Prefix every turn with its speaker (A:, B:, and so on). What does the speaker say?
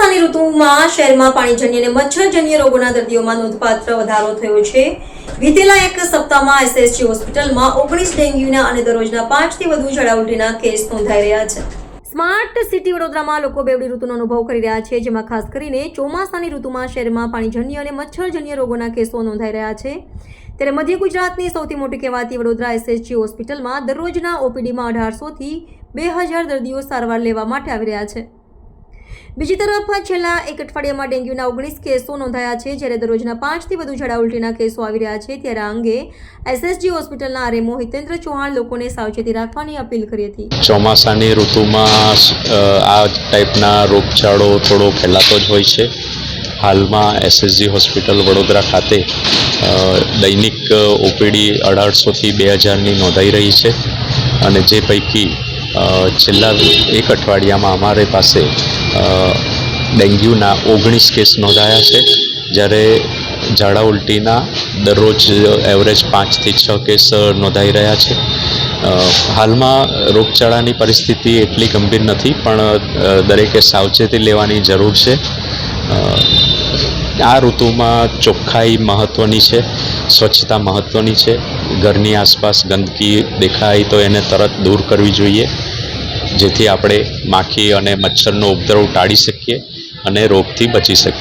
A: ચોમાસાની ઋતુમાં શહેરમાં પાણીજન્ય અને મચ્છરજન્ય રોગોના દર્દીઓમાં નોંધપાત્ર વધારો થયો છે। વીતેલા એક સપ્તાહમાં એસએસજી હોસ્પિટલમાં 19 ડેન્ગ્યુના અને દરરોજના 5 થી વધુ ઝાડા ઉલટીના કેસ નોંધાઈ રહ્યા છે। સ્માર્ટ સિટી વડોદરામાં લોકો બેવડી ઋતુનો અનુભવ કરી રહ્યા છે, જેમાં ખાસ કરીને ચોમાસાની ઋતુમાં શહેરમાં પાણીજન્ય અને મચ્છરજન્ય રોગોના કેસો નોંધાઈ રહ્યા છે। ત્યારે મધ્ય ગુજરાતની સૌથી મોટી કહેવાતી વડોદરા એસએસજી હોસ્પિટલમાં દરરોજના ઓપીડીમાં 1800 થી 2000 દર્દીઓ સારવાર લેવા માટે આવી રહ્યા છે। બીજી તરફ છેલ્લા એક અઠવાડિયામાં ડેન્ગ્યુના 19 કેસો નોંધાયા છે, જ્યારે દરરોજના 5 થી વધુ ઝાડા ઉલટીના કેસો આવી રહ્યા છે। ત્યારે આ અંગે એસએસજી હોસ્પિટલના આરએમઓ હિતેન્દ્ર ચૌહાણ લોકોને સાવચેતી રાખવાની અપીલ કરી હતી।
B: ચોમાસાની ઋતુમાં આ ટાઈપના રોગચાળો થોડો ફેલાતો જ હોય છે। હાલમાં એસએસજી હોસ્પિટલ વડોદરા ખાતે દૈનિક ઓપીડી 1800 થી 2000ની નોંધાઈ રહી છે, અને જે પૈકી છેલ્લા એક અઠવાડિયામાં અમારી પાસે ડેન્ગ્યુના 19 કેસ નોંધાયા છે, જ્યારે ઝાડા ઉલટીના દરરોજ એવરેજ 5 થી 6 કેસ નોંધાઈ રહ્યા છે। હાલમાં રોગચાળાની પરિસ્થિતિ એટલી ગંભીર નથી, પણ દરેકે સાવચેતી લેવાની જરૂર છે। આ ઋતુમાં ચોખ્ખાઈ મહત્ત્વની છે, સ્વચ્છતા મહત્ત્વની છે। ઘરની આસપાસ ગંદકી દેખાય તો એને તરત દૂર કરવી જોઈએ, જેથી આપણે માખી અને મચ્છરનો ઉપદ્રવ ટાળી શકીએ અને રોગથી બચી શકીએ।